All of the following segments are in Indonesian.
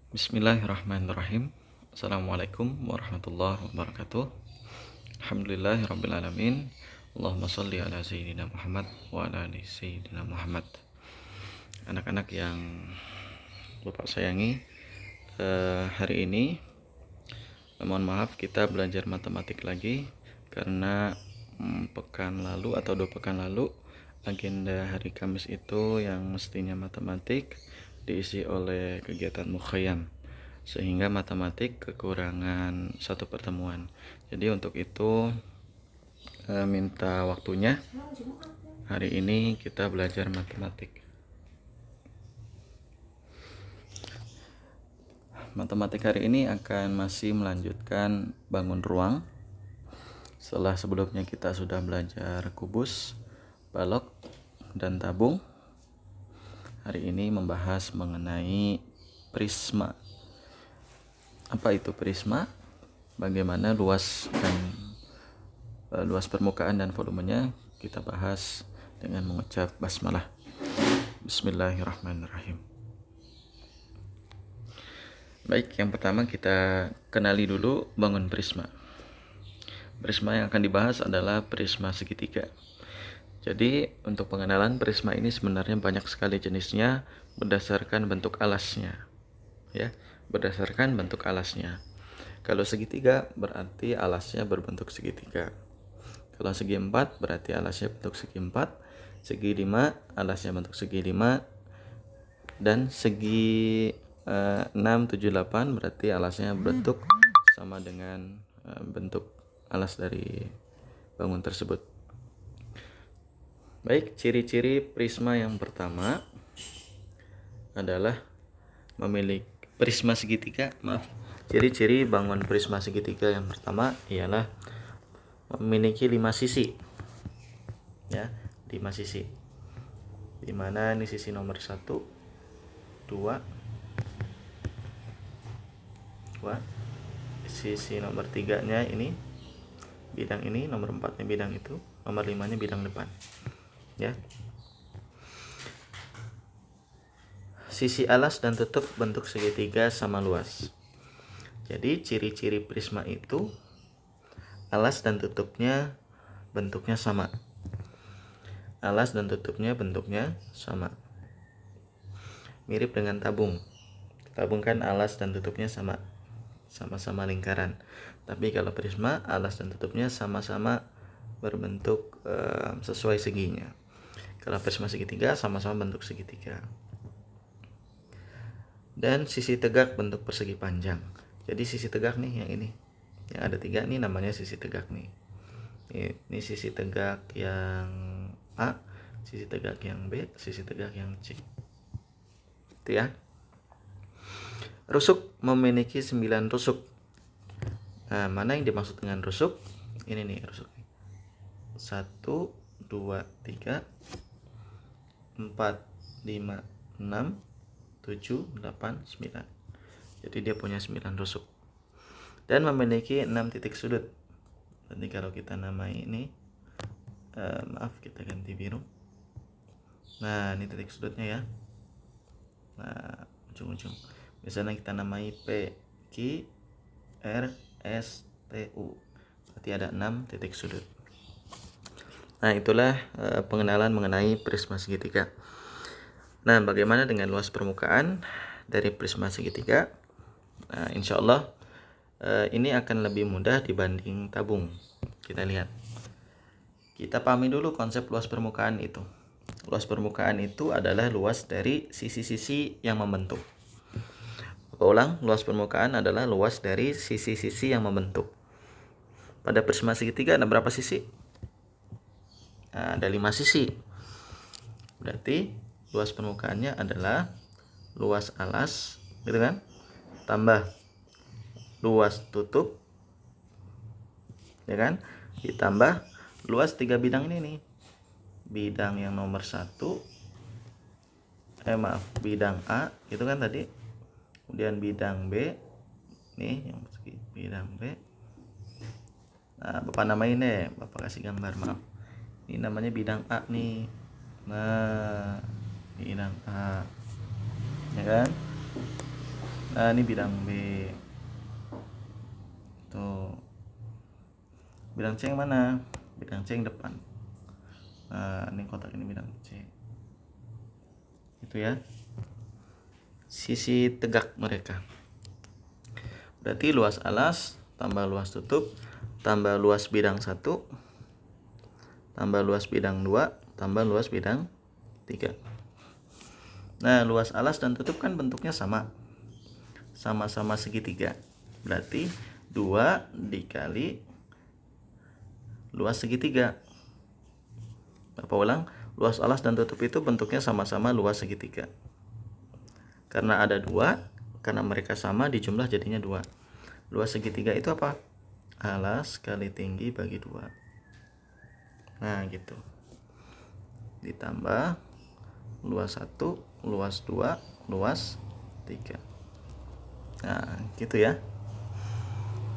Bismillahirrahmanirrahim. Assalamualaikum warahmatullahi wabarakatuh. Alhamdulillahirrabbilalamin. Allahumma sholli ala sayyidina Muhammad wa ala ali sayyidina Muhammad. Anak-anak yang Bapak sayangi, hari ini mohon maaf kita belajar matematik lagi karena pekan lalu atau 2 pekan lalu agenda hari Kamis itu yang mestinya matematik diisi oleh kegiatan mukhayyam, sehingga matematik kekurangan satu pertemuan. Jadi untuk itu minta waktunya hari ini kita belajar matematik. Matematik hari ini akan masih melanjutkan bangun ruang. Setelah sebelumnya kita sudah belajar kubus, balok, dan tabung. Hari ini membahas mengenai prisma. Apa itu prisma? Bagaimana luas permukaan dan volumenya? Kita bahas dengan mengucap basmalah. Bismillahirrahmanirrahim. Baik, yang pertama kita kenali dulu bangun prisma. Prisma yang akan dibahas adalah prisma segitiga. Jadi untuk pengenalan prisma ini sebenarnya banyak sekali jenisnya berdasarkan bentuk alasnya. Ya, berdasarkan bentuk alasnya. Kalau segitiga berarti alasnya berbentuk segitiga. Kalau segi 4 berarti alasnya bentuk segi 4. Segi 5 alasnya bentuk segi 5. Dan segi 6, 7, 8 berarti alasnya berbentuk sama dengan bentuk alas dari bangun tersebut. Baik, ciri-ciri prisma yang pertama adalah memiliki prisma segitiga. Ciri-ciri bangun prisma segitiga yang pertama ialah memiliki 5 sisi. Ya, 5 sisi. Di mana ini sisi nomor 1, 2, sisi nomor 3-nya ini bidang ini, nomor 4-nya bidang itu, nomor 5-nya bidang depan. Ya. Sisi alas dan tutup bentuk segitiga sama luas. Jadi ciri-ciri prisma itu alas dan tutupnya bentuknya sama. Alas dan tutupnya bentuknya sama. Mirip dengan tabung. Tabung kan alas dan tutupnya sama-sama lingkaran. Tapi kalau prisma alas dan tutupnya sama-sama berbentuk sesuai seginya. Kalau prisma segitiga sama-sama bentuk segitiga. Dan sisi tegak bentuk persegi panjang. Jadi sisi tegak nih yang ini, yang ada 3 nih namanya sisi tegak nih. Ini sisi tegak yang A, sisi tegak yang B, sisi tegak yang C. Itu ya. Rusuk memiliki 9 rusuk. Nah, mana yang dimaksud dengan rusuk? Ini nih rusuk. 1, 2, 3, 4, 5, 6, 7, 8, 9. Jadi dia punya 9 rusuk. Dan memiliki 6 titik sudut. Nanti kalau kita namai ini, kita ganti biru. Nah, ini titik sudutnya ya. Nah, ujung-ujung. Biasanya kita namai P, Q, R, S, T, U. Berarti ada 6 titik sudut. Nah, itulah pengenalan mengenai prisma segitiga. Nah, bagaimana dengan luas permukaan dari prisma segitiga? Nah, insya Allah ini akan lebih mudah dibanding tabung. Kita lihat. Kita pahami dulu konsep luas permukaan itu. Luas permukaan itu adalah luas dari sisi-sisi yang membentuk. Ulang, luas permukaan adalah luas dari sisi-sisi yang membentuk. Pada prisma segitiga ada berapa sisi? Nah, ada 5 sisi. Berarti luas permukaannya adalah luas alas, gitu kan? Tambah luas tutup, ya kan? Ditambah luas 3 bidang ini nih. Bidang yang nomor 1, bidang A, itu kan tadi. Kemudian bidang B, nih yang bidang B. Nah, Bapak namain deh, Bapak kasih gambar, maaf. Ini namanya bidang A nih. Nah, bidang A, ya kan? Nah, ini bidang B. Tuh. Bidang C yang mana? Bidang C yang depan. Nah, ini kotak ini bidang C. Itu ya. Sisi tegak mereka. Berarti luas alas tambah luas tutup tambah luas bidang 1 tambah luas bidang 2 tambah luas bidang 3. Nah, luas alas dan tutup kan bentuknya sama-sama segitiga. Berarti 2 dikali luas segitiga. Apa ulang? Luas alas dan tutup itu bentuknya sama-sama luas segitiga. Karena ada 2, karena mereka sama dijumlah jadinya 2. Luas segitiga itu apa? Alas kali tinggi bagi 2. Nah, gitu. Ditambah luas 1, luas 2, luas 3. Nah, gitu ya.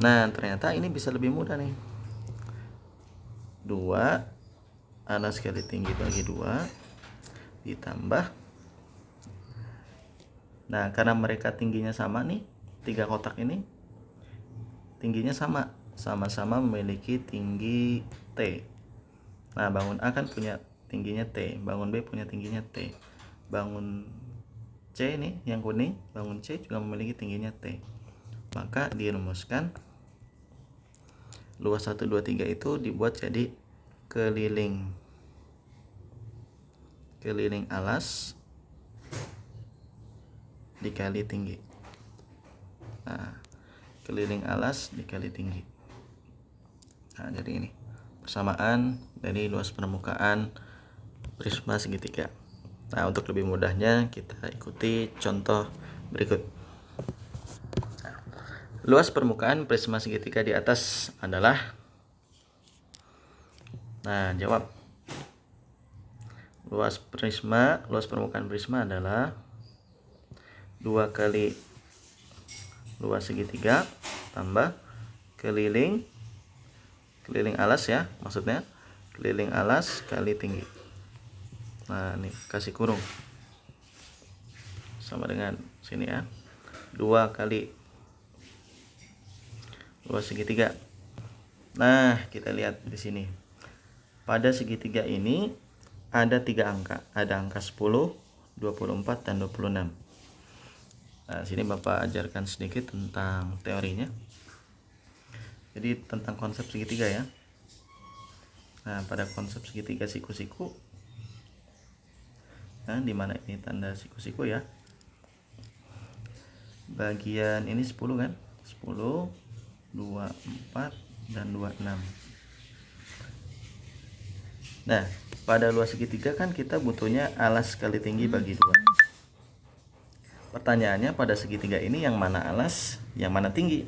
Nah, ternyata ini bisa lebih mudah nih. 2 alas kali tinggi bagi 2 ditambah. Nah, karena mereka tingginya sama nih, 3 kotak ini tingginya sama-sama memiliki tinggi T. Nah, bangun A kan punya tingginya T, bangun B punya tingginya T, bangun C nih yang kuning, bangun C juga memiliki tingginya T. Maka dirumuskan luas 1, 2, 3 itu dibuat jadi keliling alas dikali tinggi. Nah, keliling alas dikali tinggi. Nah, jadi ini persamaan dari luas permukaan prisma segitiga. Nah, untuk lebih mudahnya kita ikuti contoh berikut. Luas permukaan prisma segitiga di atas adalah, nah, jawab. Luas permukaan prisma adalah 2 kali luas segitiga tambah keliling alas ya, maksudnya keliling alas kali tinggi. Nah, ini kasih kurung sama dengan sini ya, 2 kali luas segitiga. Nah, kita lihat di sini. Pada segitiga ini ada 3 angka. Ada angka 10, 24, dan 26. Nah, sini Bapak ajarkan sedikit tentang teorinya. Jadi tentang konsep segitiga ya. Nah, pada konsep segitiga siku-siku, nah, dimana ini tanda siku-siku ya. Bagian ini 10 kan? 10, 24, dan 26. Nah, pada luas segitiga kan kita butuhnya alas kali tinggi bagi 2. Pertanyaannya, pada segitiga ini yang mana alas, yang mana tinggi?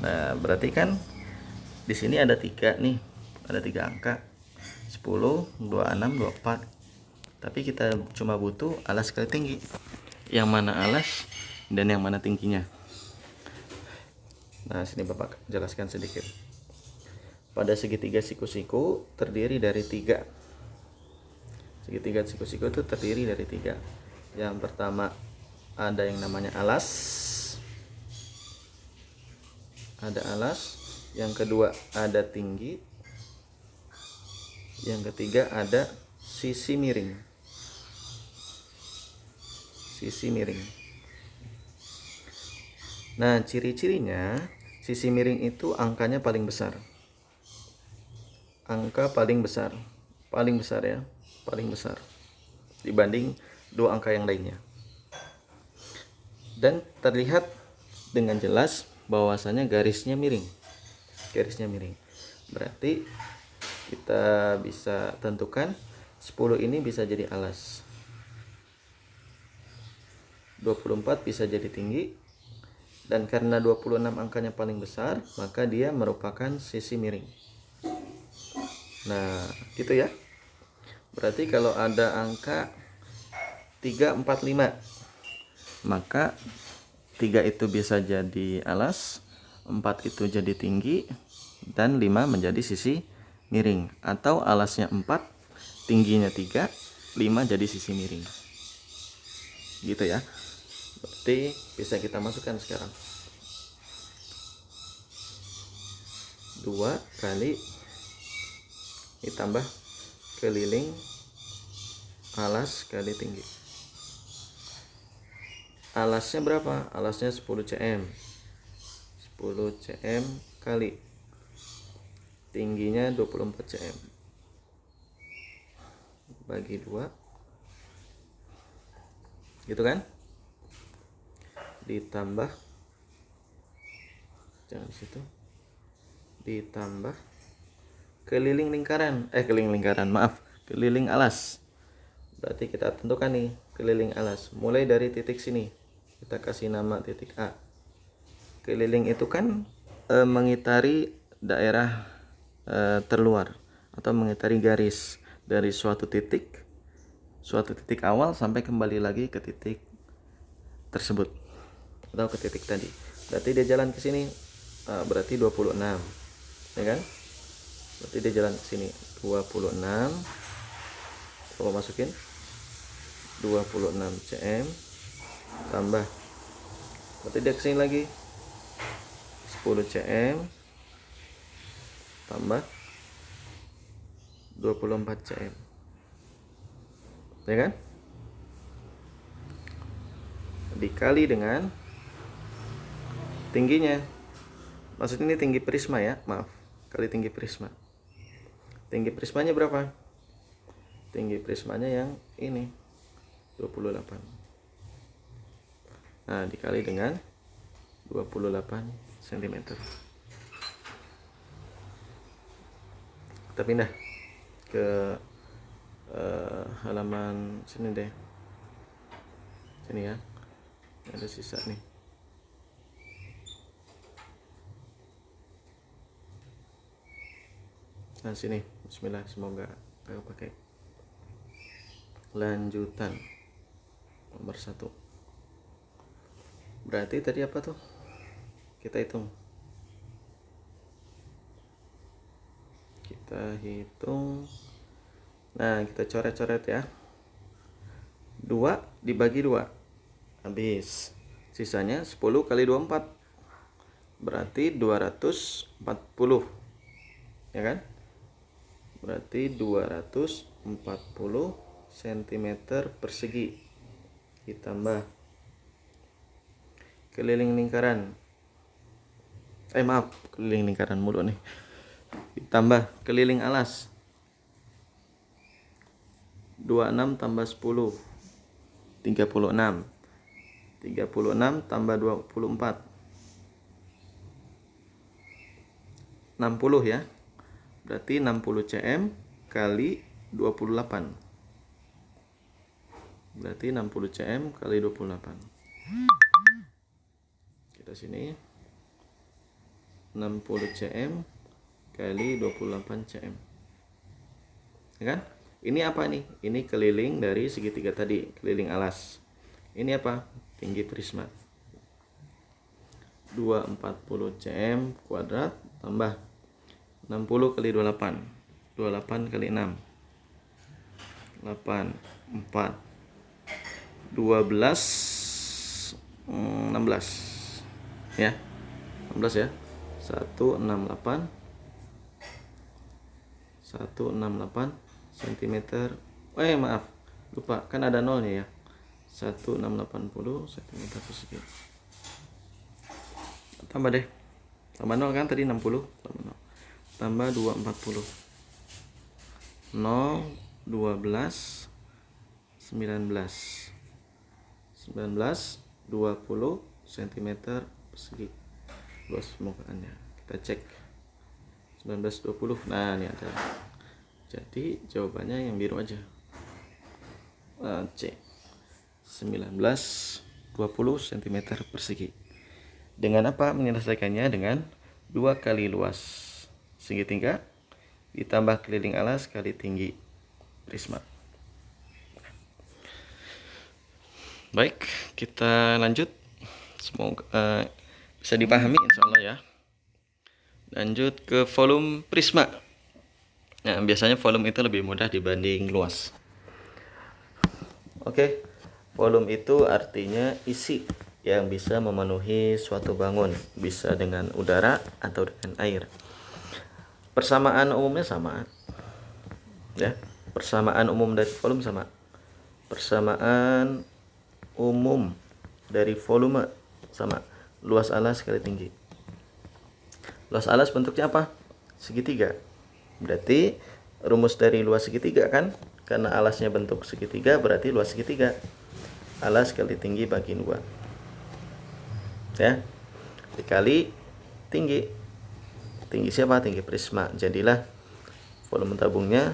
Nah, berarti kan di sini ada 3 nih. Ada 3 angka. 10, 26, 24. Tapi kita cuma butuh alas kali tinggi. Yang mana alas dan yang mana tingginya. Nah, sini Bapak jelaskan sedikit. Pada segitiga siku-siku terdiri dari 3. Segitiga siku-siku itu terdiri dari 3. Yang pertama ada yang namanya alas. Ada alas. Yang kedua ada tinggi. Yang ketiga ada sisi miring. Sisi miring. Nah, ciri-cirinya sisi miring itu angkanya paling besar. Angka paling besar ya, paling besar dibanding 2 angka yang lainnya. Dan terlihat dengan jelas bahwasanya garisnya miring. Berarti kita bisa tentukan 10 ini bisa jadi alas, 24 bisa jadi tinggi, dan karena 26 angkanya paling besar, maka dia merupakan sisi miring. Nah, gitu ya. Berarti kalau ada angka 3, 4, 5, maka 3 itu bisa jadi alas, 4 itu jadi tinggi, dan 5 menjadi sisi miring. Atau alasnya 4, tingginya 3, 5 jadi sisi miring. Gitu ya. T bisa kita masukkan sekarang. 2 kali ditambah keliling alas kali tinggi. Alasnya berapa? Alasnya 10 cm. 10 cm kali tingginya 24 cm. Bagi 2. Gitu kan? Ditambah, jangan situ, ditambah keliling lingkaran, keliling alas. Berarti kita tentukan nih keliling alas, mulai dari titik sini kita kasih nama titik A. Keliling itu kan mengitari daerah terluar atau mengitari garis dari suatu titik awal sampai kembali lagi ke titik tersebut atau ke titik tadi. Berarti dia jalan ke sini, berarti 26, ya kan? Berarti dia jalan ke sini 26. Coba masukin 26 cm tambah, berarti dia ke sini lagi 10 cm tambah 24 cm, ya kan? Dikali dengan tingginya, maksudnya ini tinggi prisma ya, kali tinggi prisma. Tinggi prismanya berapa? Tinggi prismanya yang ini 28. Nah, dikali dengan 28 cm. Kita pindah ke halaman sini deh. Sini ya. Ada sisa nih. Nah, sini. Bismillah, semoga aku pakai. Lanjutan nomor 1. Berarti tadi apa tuh? Kita hitung. Nah, kita coret-coret ya. 2 dibagi 2. Habis. Sisanya 10 kali 24. Berarti 240. Ya kan? Berarti 240 cm persegi. Ditambah keliling lingkaran. Keliling lingkaran mulu nih. Ditambah keliling alas. 26 tambah 10 36. 36 tambah 24 60 ya. Berarti 60 cm kali 28. Berarti 60 cm kali 28. Kita sini 60 cm kali 28 cm. Ya kan? Ini apa nih? Ini keliling dari segitiga tadi, keliling alas. Ini apa? Tinggi prisma. 240 cm kuadrat tambah 60 kali 28. 28 kali 6. 8 4 12 16. Ya. 16 ya. 168 cm. Lupa, kan ada nolnya ya. 1680 cm persegi. Tambah deh. Tambah 0 kan tadi 60, tambah 0. Tambah 240. 0 12 19 20 cm persegi. Luas permukaannya. Kita cek. 1920. Nah, ini ada. Jadi jawabannya yang biru aja. C. 1920 cm persegi. Dengan apa menyelesaikannya? Dengan 2 kali luas segitiga ditambah keliling alas kali tinggi prisma. Baik, kita lanjut. Semoga bisa dipahami insyaallah ya. Lanjut ke volume prisma. Nah, biasanya volume itu lebih mudah dibanding luas. Oke, volume itu artinya isi yang bisa memenuhi suatu bangun, bisa dengan udara atau dengan air. Persamaan umumnya sama, ya. Persamaan umum dari volume sama. Persamaan umum dari volume sama. Luas alas kali tinggi. Luas alas bentuknya apa? Segitiga. Berarti rumus dari luas segitiga kan? Karena alasnya bentuk segitiga, berarti luas segitiga. Alas kali tinggi bagi 2. Ya. Dikali tinggi. Tinggi siapa? Tinggi prisma. Jadilah volume tabungnya.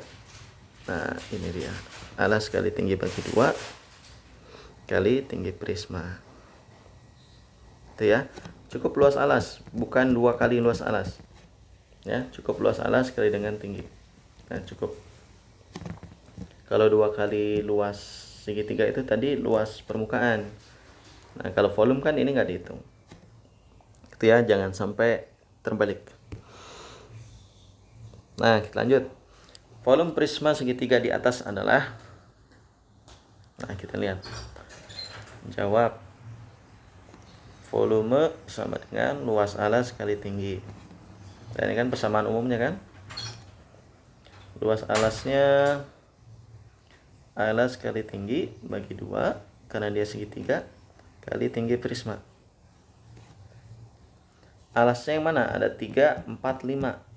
Nah, ini dia. Alas kali tinggi bagi 2 kali tinggi prisma. Itu ya. Cukup luas alas, bukan 2 kali luas alas. Ya, cukup luas alas kali dengan tinggi. Nah, cukup. Kalau 2 kali luas segitiga itu tadi luas permukaan. Nah, kalau volume kan ini nggak dihitung. Itu ya, jangan sampai terbalik. Nah, kita lanjut. Volume prisma segitiga di atas adalah, nah kita lihat. Jawab. Volume sama dengan luas alas kali tinggi. Dan ini kan persamaan umumnya kan. Luas alasnya alas kali tinggi bagi 2 karena dia segitiga kali tinggi prisma. Alasnya yang mana? Ada 3, 4, 5.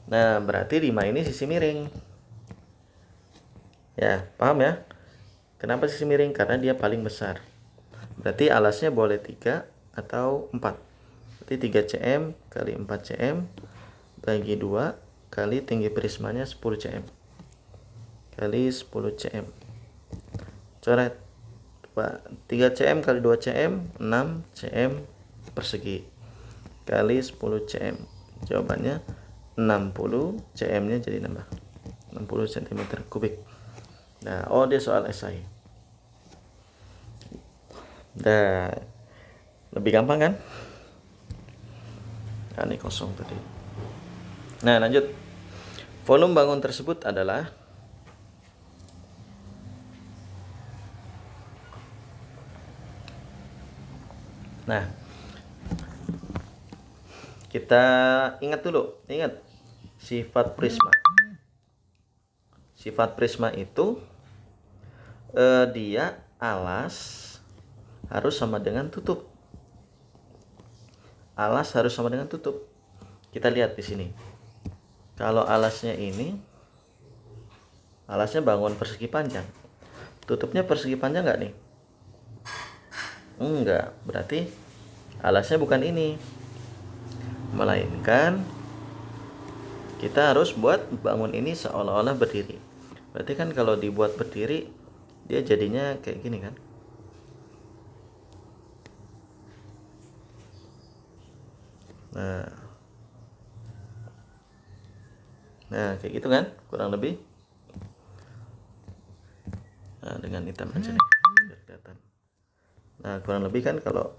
Nah, berarti 5 ini sisi miring. Ya, paham ya? Kenapa sisi miring? Karena dia paling besar. Berarti alasnya boleh 3 atau 4. Berarti 3 cm kali 4 cm bagi 2 kali tinggi prismanya 10 cm. Kali 10 cm. Coret. 3 cm kali 2 cm, 6 cm persegi. Kali 10 cm. Jawabannya 60 cm-nya jadi nambah 60 cm kubik. Nah, dia soal esai. Nah, lebih gampang kan? Nah, ini kosong tadi. Nah, lanjut. Volume bangun tersebut adalah, nah, kita ingat dulu, sifat prisma. Sifat prisma itu dia alas harus sama dengan tutup. Alas harus sama dengan tutup. Kita lihat di sini. Kalau alasnya ini, alasnya bangun persegi panjang. Tutupnya persegi panjang nggak nih? Enggak. Berarti alasnya bukan ini. Melainkan kita harus buat bangun ini seolah-olah berdiri. Berarti kan kalau dibuat berdiri, dia jadinya kayak gini kan? Nah, kayak gitu kan? Kurang lebih. Nah, dengan hitam aja nih, biar kelihatan. Nah, kurang lebih kan kalau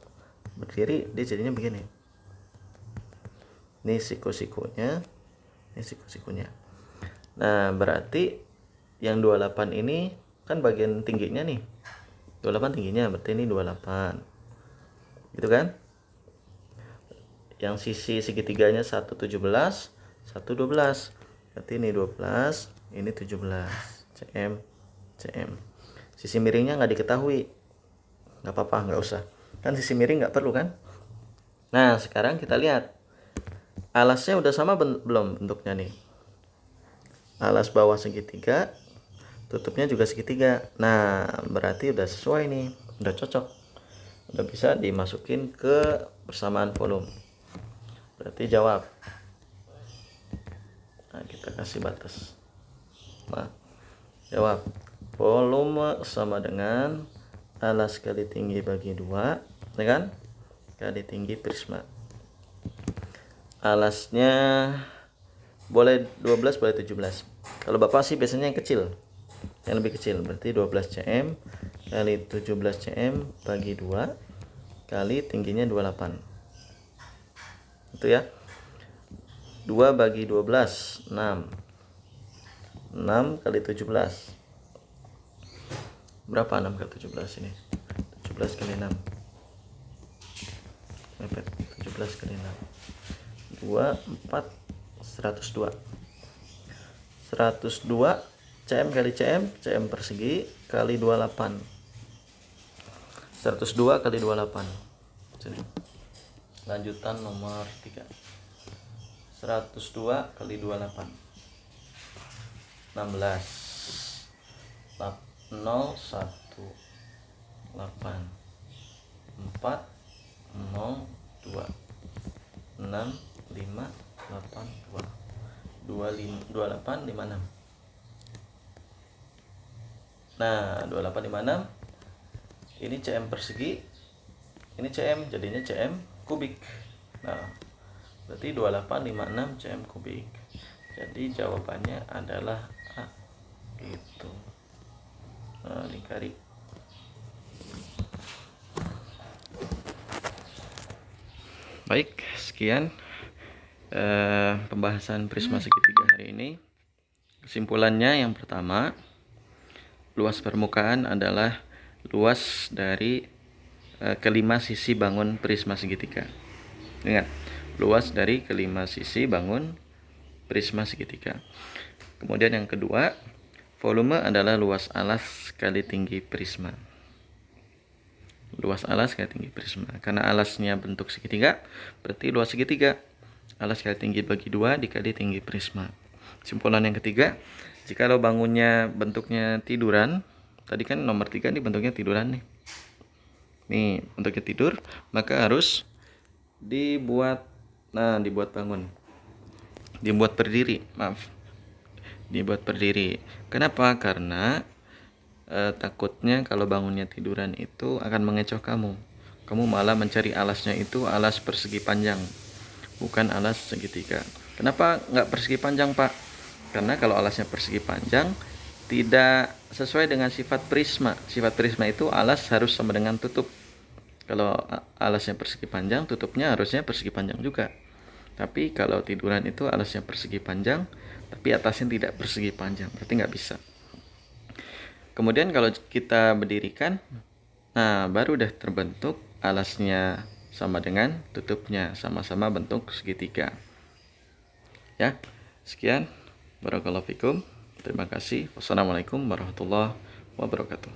berdiri dia jadinya begini. Ini siku-sikunya, ini siku-sikunya. Nah, berarti yang 28 ini kan bagian tingginya nih. 28 tingginya, berarti ini 28. Gitu kan? Yang sisi segitiganya 117, 112. Berarti ini 12, ini 17 cm. Sisi miringnya nggak diketahui. Nggak apa-apa, nggak usah. Kan sisi miring nggak perlu kan? Nah, sekarang kita lihat. Alasnya udah sama belum bentuknya nih? Alas bawah segitiga, tutupnya juga segitiga. Nah, berarti udah sesuai nih, udah cocok, udah bisa dimasukin ke persamaan volume. Berarti jawab. Nah, kita kasih batas. Nah, jawab. Volume sama dengan alas kali tinggi bagi 2, ya kan? Kali tinggi prisma. Alasnya boleh 12, boleh 17. Kalau Bapak sih biasanya yang kecil, yang lebih kecil. Berarti 12 cm kali 17 cm bagi 2 kali tingginya 28. Itu ya. 2 bagi 12, 6. 6 kali 17. Berapa 6 kali 17 ini? 17 kali 6. mepet 17 kali 6 24 102 cm kali cm persegi kali 28 102 kali 28. Jadi, lanjutan nomor 3 102 kali 28 16 0 1 8 4 0 2 6 5 8 2 28 56. Nah, 28 56 ini cm persegi, ini cm, jadinya cm kubik. Nah, berarti 2856 cm kubik. Jadi jawabannya adalah A gitu. Nah, lingkari. Baik, sekian pembahasan prisma segitiga hari ini. Kesimpulannya, yang pertama, luas permukaan adalah luas dari kelima sisi bangun prisma segitiga. Ingat, luas dari kelima sisi bangun prisma segitiga. Kemudian yang kedua, volume adalah luas alas kali tinggi prisma. Luas alas kali tinggi prisma. Karena alasnya bentuk segitiga, berarti luas segitiga alas kali tinggi bagi 2 dikali tinggi prisma. Kesimpulan yang ketiga, jika bangunnya bentuknya tiduran, tadi kan nomor 3 ini bentuknya tiduran nih. Nih, bentuknya tidur, maka harus dibuat bangun. Dibuat berdiri, maaf. Dibuat berdiri. Kenapa? Karena takutnya kalau bangunnya tiduran itu akan mengecoh kamu. Kamu malah mencari alasnya itu alas persegi panjang, bukan alas segitiga. Kenapa nggak persegi panjang, Pak? Karena kalau alasnya persegi panjang tidak sesuai dengan sifat prisma. Sifat prisma itu alas harus sama dengan tutup. Kalau alasnya persegi panjang, tutupnya harusnya persegi panjang juga. Tapi kalau tiduran itu alasnya persegi panjang, tapi atasnya tidak persegi panjang, berarti nggak bisa. Kemudian kalau kita berdirikan, nah baru udah terbentuk alasnya sama dengan tutupnya, sama-sama bentuk segitiga. Ya, sekian. Barakallahu fikum. Terima kasih. Wassalamualaikum warahmatullahi wabarakatuh.